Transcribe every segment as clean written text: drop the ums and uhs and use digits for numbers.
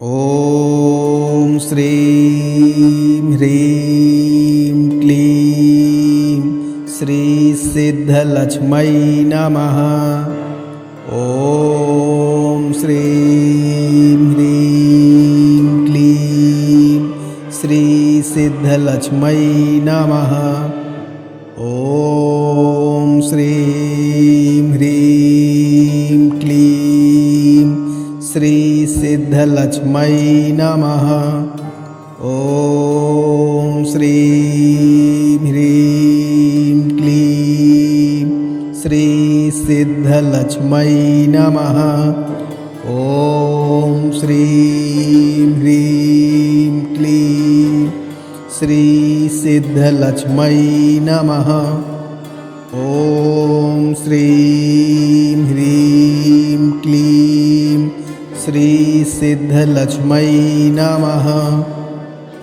ॐ श्रीं ह्रीं क्लीं श्रीसिद्धलक्ष्मै नमः। ॐ श्रीं ह्रीं क्लीं श्रीसिद्धलक्ष्मै नमः। ॐ श्रीं ह्रीं क्लीं श्रीसिद्धलक्ष्मै नमः। ॐ श्रीं ह्रीं क्लीं श्रीसिद्धलक्ष्मै नमः। ॐ श्रीं ह्रीं क्लीं श्रीसिद्धलक्ष्मै नमः। ॐ श्रीं ह्रीं क्लीं श्रीसिद्धलक्ष्मै नमः।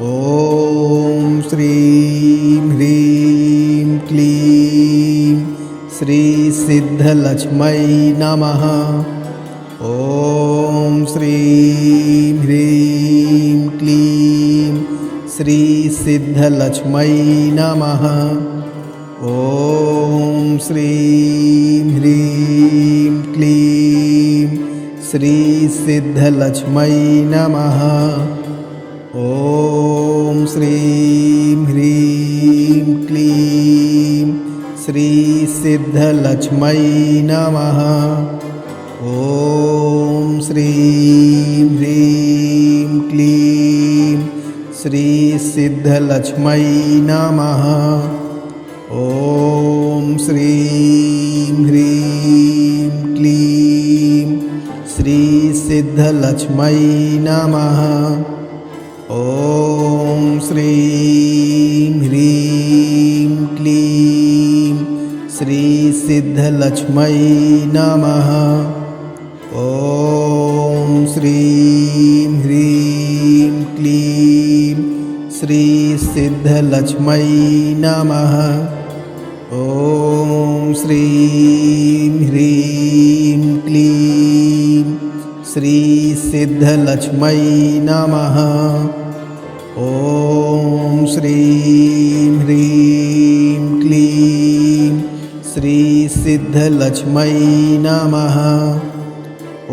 ॐ श्रीं ह्रीं क्लीं श्रीसिद्धलक्ष्मै नमः। ॐ श्रीं ह्रीं क्लीं श्रीसिद्धलक्ष्मै नमः। ॐ श्रीं ह्रीं क्लीं श्रीसिद्धलक्ष्मै नमः। ॐ श्रीं ह्रीं क्लीं श्रीसिद्धलक्ष्मै नमः। ॐ श्रीं ह्रीं क्लीं श्रीसिद्धलक्ष्मै नमः। ॐ श्रीं ह्रीं क्लीं श्रीसिद्धलक्ष्मै नमः। ॐ श्रीं ह्रीं क्लीं श्रीसिद्धलक्ष्मै नमः। ॐ श्रीं ह्रीं क्लीं श्रीसिद्धलक्ष्मै नमः। ॐ श्रीं ह्रीं क्लीं श्रीसिद्धलक्ष्मै नमः। ॐ श्रीं ह्रीं क्लीं श्रीसिद्धलक्ष्मै नमः। ॐ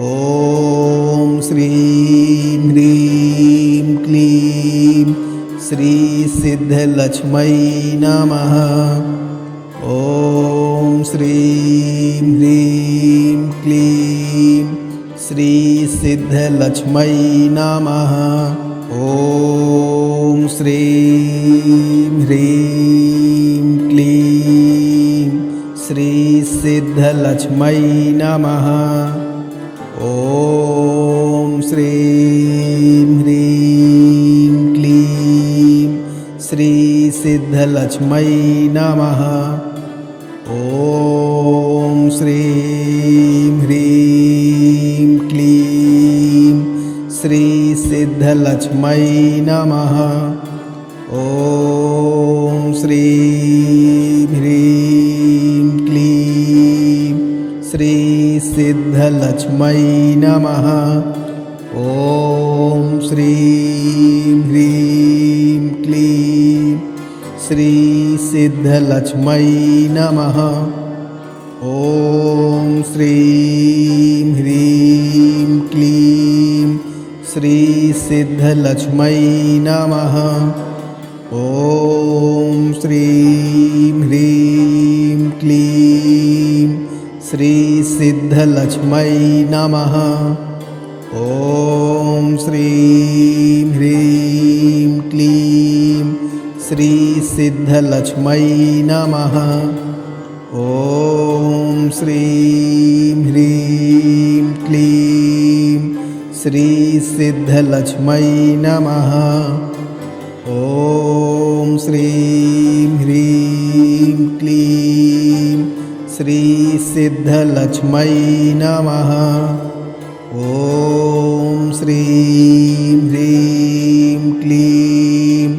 श्रीं ह्रीं क्लीं श्रीसिद्धलक्ष्मै नमः। ॐ श्रीं ह्रीं क्लीं श्रीसिद्धलक्ष्मै नमः। ॐ श्रीं ह्रीं क्लीं श्रीसिद्धलक्ष्मै नमः। ॐ श्रीं ह्रीं क्लीं श्रीसिद्धलक्ष्मै नमः। ॐ श्रीं ह्रीं क्लीं श्रीसिद्धलक्ष्मै नमः। ॐ श्रीं ह्रीं क्लीं श्रीसिद्धलक्ष्मै नमः। ॐ श्रीं ह्रीं क्लीं श्रीसिद्धलक्ष्मै नमः। ॐ श्रीं ह्रीं क्लीं श्रीसिद्धलक्ष्मै नमः। ॐ श्रीं ह्रीं क्लीं श्रीसिद्धलक्ष्मै नमः। ॐ श्रीं ह्रीं क्लीं श्रीसिद्धलक्ष्मै नमः। ॐ श्रीं ह्रीं क्लीं श्रीसिद्धलक्ष्मै नमः। ॐ श्रीं ह्रीं क्लीं श्रीसिद्धलक्ष्मै नमः। ॐ श्रीं ह्रीं क्लीं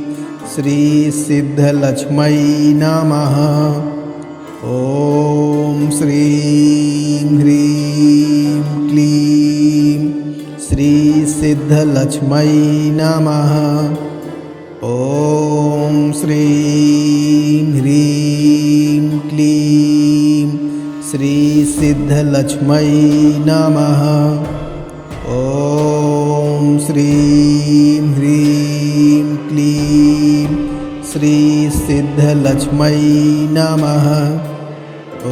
श्रीसिद्धलक्ष्मै नमः। ॐ श्रीं ह्रीं क्लीं श्रीसिद्धलक्ष्मै नमः। ॐ श्रीं ह्रीं क्लीं श्रीसिद्धलक्ष्मै नमः। ॐ श्रीं ह्रीं क्लीं श्रीसिद्धलक्ष्मै नमः।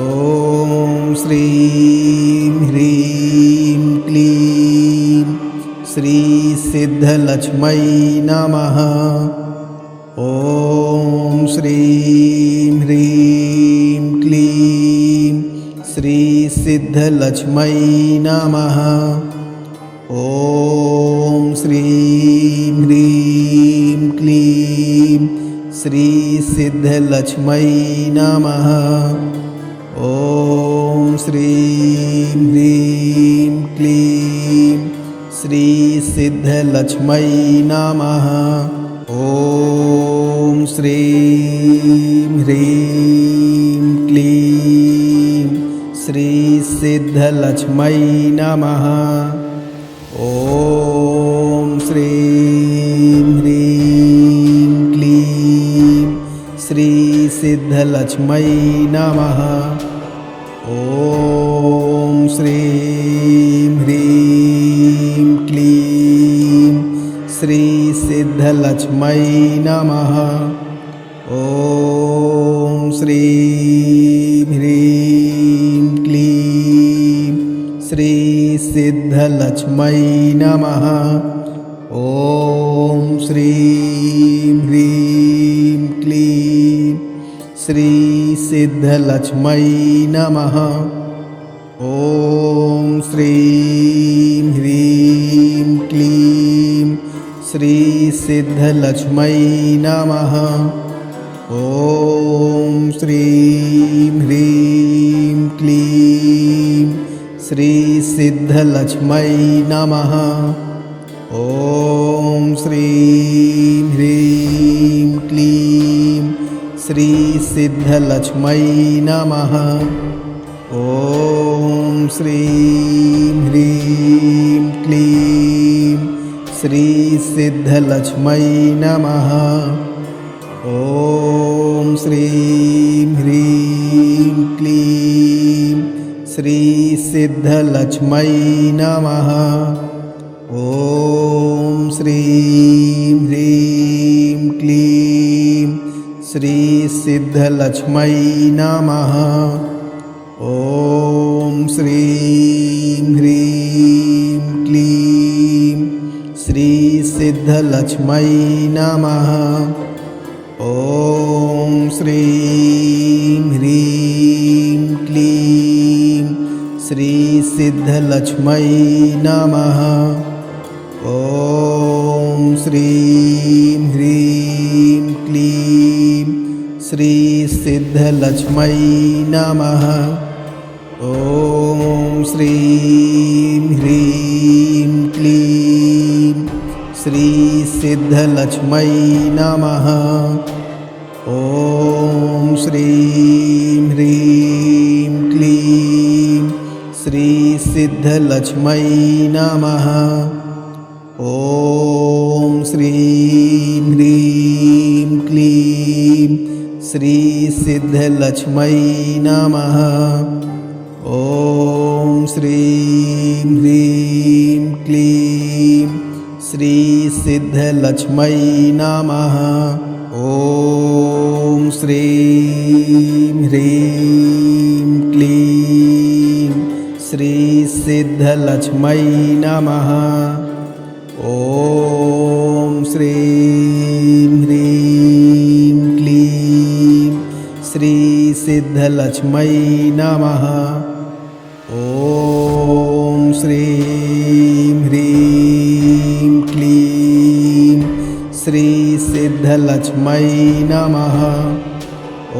ॐ श्रीं ह्रीं क्लीं श्रीसिद्धलक्ष्मै नमः। ॐ श्रीं ह्रीं क्लीं श्रीसिद्धलक्ष्मै नमः। ॐ श्रीं ह्रीं क्लीं श्रीसिद्धलक्ष्मै नमः। ॐ श्रीं ह्रीं क्लीं श्रीसिद्धलक्ष्मै नमः। ॐ श्रीं ह्रीं क्लीं श्रीसिद्धलक्ष्मै नमः। ॐ श्रीं ह्रीं क्लीं श्रीसिद्धलक्ष्मै नमः। ॐ श्रीं ह्रीं क्लीं श्रीसिद्धलक्ष्मै नमः। ॐ श्रीं ह्रीं क्लीं श्रीसिद्धलक्ष्मै नमः। ॐ श्रीं ह्रीं क्लीं श्रीसिद्धलक्ष्मै नमः। ॐ श्रीं ह्रीं क्लीं श्रीसिद्धलक्ष्मै नमः। ॐ श्रीं ह्रीं क्लीं श्रीसिद्धलक्ष्मै नमः। ॐ श्रीं ह्रीं क्लीं श्रीसिद्धलक्ष्मै नमः। ॐ श्रीं ह्रीं क्लीं श्रीसिद्धलक्ष्मै नमः। ॐ श्रीं ह्रीं क्लीं श्रीसिद्धलक्ष्मै नमः। ॐ श्रीं ह्रीं क्लीं श्रीसिद्धलक्ष्मै नमः। ॐ श्रीं ह्रीं क्लीं श्रीसिद्धलक्ष्मै नमः। ॐ श्रीं ह्रीं क्लीं श्रीसिद्धलक्ष्मै नमः। ॐ श्रीं ह्रीं क्लीं श्रीसिद्धलक्ष्मै नमः। ॐ श्रीं ह्रीं क्लीं श्रीसिद्धलक्ष्मै नमः। ॐ श्रीं ह्रीं क्लीं श्रीसिद्धलक्ष्मै नमः। ॐ श्रीं ह्रीं क्लीं श्रीसिद्धलक्ष्मै नमः। ॐ श्रीं ह्रीं क्लीं श्रीसिद्धलक्ष्मै नमः। ॐ श्रीं ह्रीं क्लीं श्रीसिद्धलक्ष्मै नमः। ॐ श्रीं ह्रीं क्लीं श्रीसिद्धलक्ष्मै नमः। ॐ श्रीं ह्रीं क्लीं श्रीसिद्धलक्ष्मै नमः। ॐ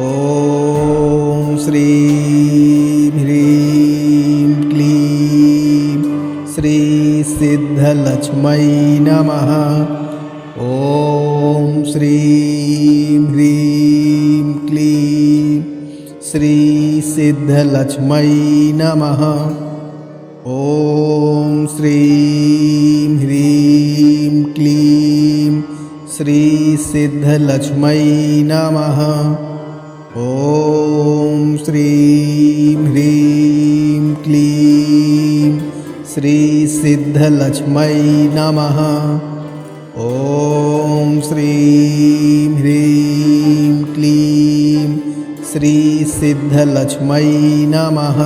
श्रीं ह्रीं क्लीं श्रीसिद्धलक्ष्मै नमः। ॐ श्रीं ह्रीं क्लीं श्रीसिद्धलक्ष्मै नमः। ॐ श्रीं ह्रीं क्लीं श्रीसिद्धलक्ष्मै नमः। ॐ श्रीं ह्रीं क्लीं श्रीसिद्धलक्ष्मै नमः। ॐ श्रीं ह्रीं क्लीं श्रीसिद्धलक्ष्मै नमः।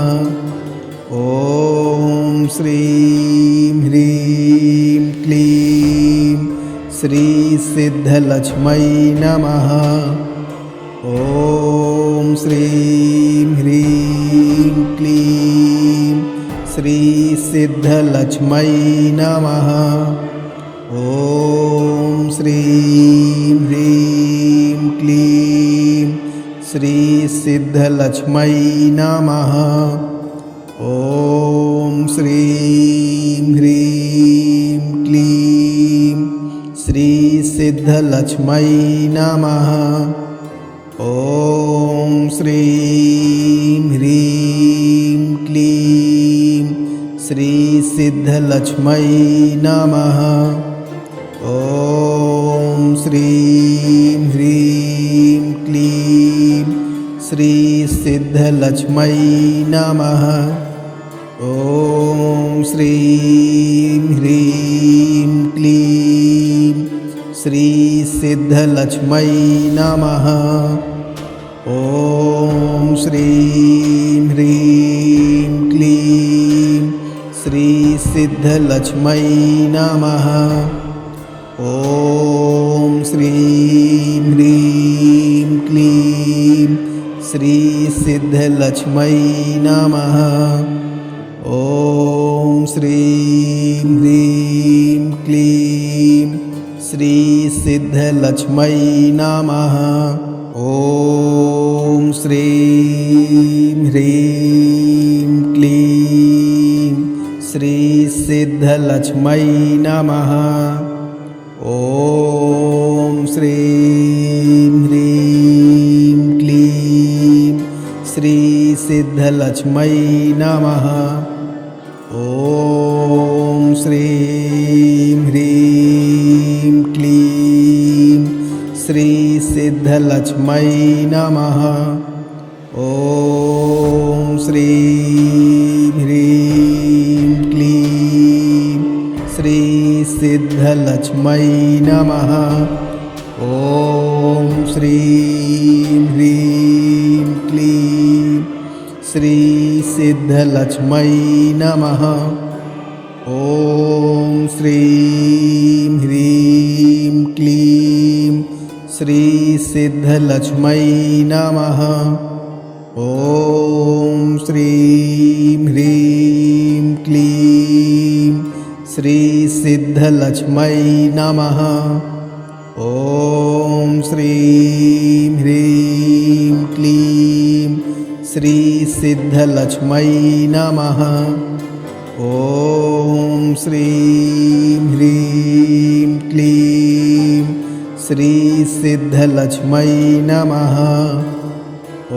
ॐ श्रीं ह्रीं क्लीं श्रीसिद्धलक्ष्मै नमः। ॐ श्रीं ह्रीं क्लीं श्रीसिद्धलक्ष्मै नमः। ॐ श्रीं ह्रीं क्लीं श्रीसिद्धलक्ष्मै नमः। ॐ श्रीं ह्रीं क्लीं श्रीसिद्धलक्ष्मै नमः। ॐ श्रीं ह्रीं क्लीं श्रीसिद्धलक्ष्मै नमः। ॐ श्रीं ह्रीं क्लीं श्रीसिद्धलक्ष्मै नमः। ॐ श्रीं ह्रीं क्लीं श्रीसिद्धलक्ष्मै नमः। ॐ श्रीं ह्रीं क्लीं श्रीसिद्धलक्ष्मै नमः। ॐ श्रीं ह्रीं क्लीं श्रीसिद्धलक्ष्मै नमः। ॐ श्रीं ह्रीं क्लीं श्रीसिद्धलक्ष्मै नमः। ॐ श्रीं ह्रीं क्लीं श्रीसिद्धलक्ष्मै नमः। ॐ श्रीं ह्रीं क्लीं श्रीसिद्धलक्ष्मै नमः। ॐ श्रीं ह्रीं क्लीं श्रीसिद्धलक्ष्मै नमः। ॐ श्रीं ह्रीं क्लीं श्रीसिद्धलक्ष्मै नमः। ॐ श्रीं ह्रीं क्लीं श्रीसिद्धलक्ष्मै नमः। ॐ श्रीं ह्रीं क्लीं श्रीसिद्धलक्ष्मै नमः। ॐ श्रीं ह्रीं क्लीं श्रीसिद्धलक्ष्मै नमः। ॐ श्रीं ह्रीं क्लीं श्रीसिद्धलक्ष्मै नमः। ॐ श्रीं ह्रीं क्लीं श्रीसिद्धलक्ष्मै नमः। ॐ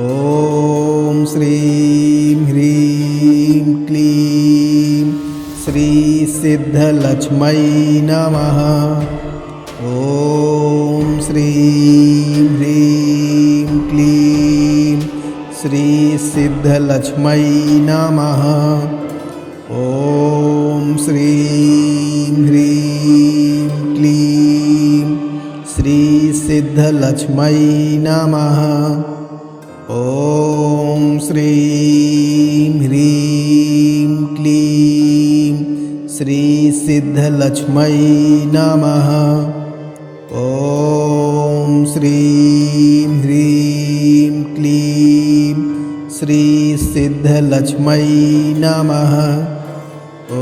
श्रीं ह्रीं क्लीं श्रीसिद्धलक्ष्मै नमः। ॐ श्रीं ह्रीं क्लीं श्रीसिद्धलक्ष्मै नमः। ॐ श्रीं ह्रीं क्लीं श्रीसिद्धलक्ष्मै नमः। ॐ श्रीं ह्रीं क्लीं श्रीसिद्धलक्ष्मै नमः। ॐ श्रीं ह्रीं क्लीं श्रीसिद्धलक्ष्मै नमः। ॐ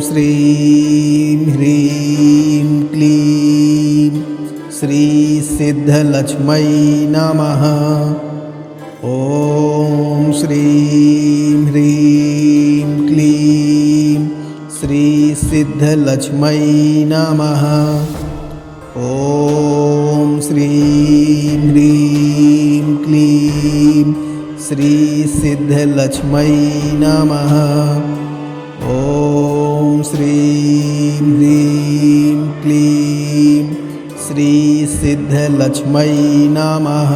श्रीं ह्रीं क्लीं श्रीसिद्धलक्ष्मै नमः। ॐ श्रीं ह्रीं क्लीं श्रीसिद्धलक्ष्मै नमः। ॐ श्रीं ह्रीं क्लीं श्रीसिद्धलक्ष्मै नमः। श्रीं ह्रीं क्लीं श्रीसिद्धलक्ष्मै नमः।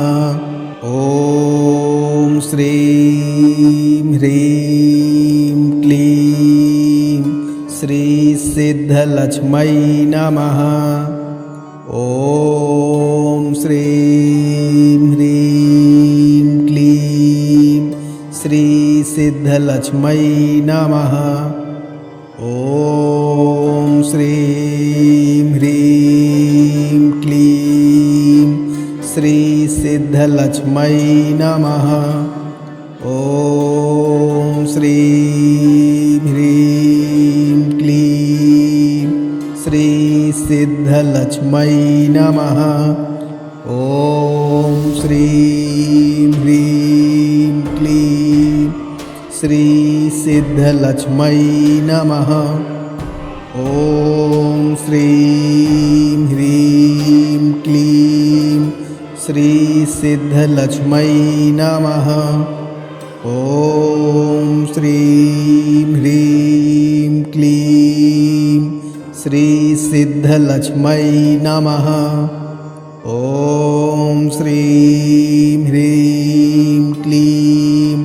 ॐ श्रीं ह्रीं क्लीं श्रीसिद्धलक्ष्मै नमः। ॐ श्रीं ह्रीं क्लीं श्रीसिद्धलक्ष्मै नमः। ॐ श्रीं ह्रीं क्लीं श्रीसिद्धलक्ष्मै नमः। ॐ श्रीं ह्रीं क्लीं श्रीसिद्धलक्ष्मै नमः। ॐ श्रीं ह्रीं क्लीं श्रीसिद्धलक्ष्मै नमः। ॐ श्रीं ह्रीं क्लीं श्रीसिद्धलक्ष्मै नमः। ॐ श्रीं ह्रीं क्लीं श्रीसिद्धलक्ष्मै नमः। ॐ श्रीं ह्रीं क्लीं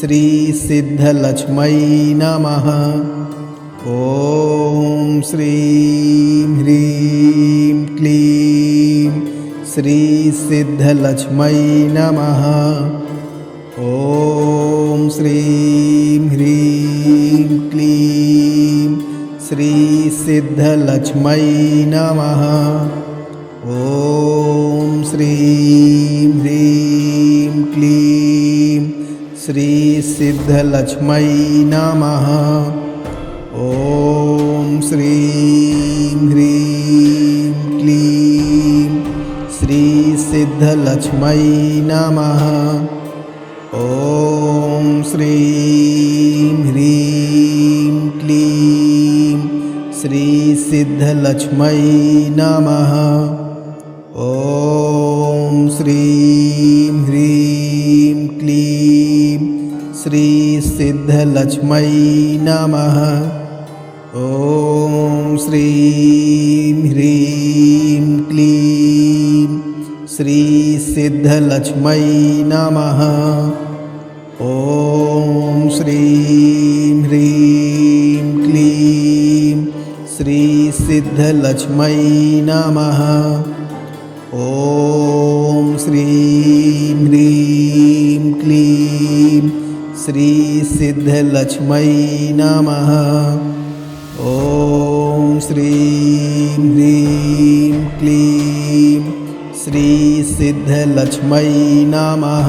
श्रीसिद्धलक्ष्मै नमः। ॐ श्रीं ह्रीं क्लीं श्रीसिद्धलक्ष्मै नमः। ॐ श्रीं ह्रीं क्लीं श्रीसिद्धलक्ष्मै नमः। ॐ श्रीं ह्रीं क्लीं श्रीसिद्धलक्ष्मै नमः। ॐ श्रीं ह्रीं क्लीं श्रीसिद्धलक्ष्मै नमः। ॐ श्रीं ह्रीं क्लीं श्रीसिद्धलक्ष्मै नमः। ॐ श्रीं ह्रीं क्लीं श्रीसिद्धलक्ष्मै नमः। ॐ श्रीं ह्रीं क्लीं श्रीसिद्धलक्ष्मै नमः। ॐ श्रीं ह्रीं क्लीं श्रीसिद्धलक्ष्मै नमः। ॐ श्रीं ह्रीं क्लीं श्रीसिद्धलक्ष्मै नमः। ॐ श्रीं ह्रीं क्लीं श्रीसिद्धलक्ष्मै नमः।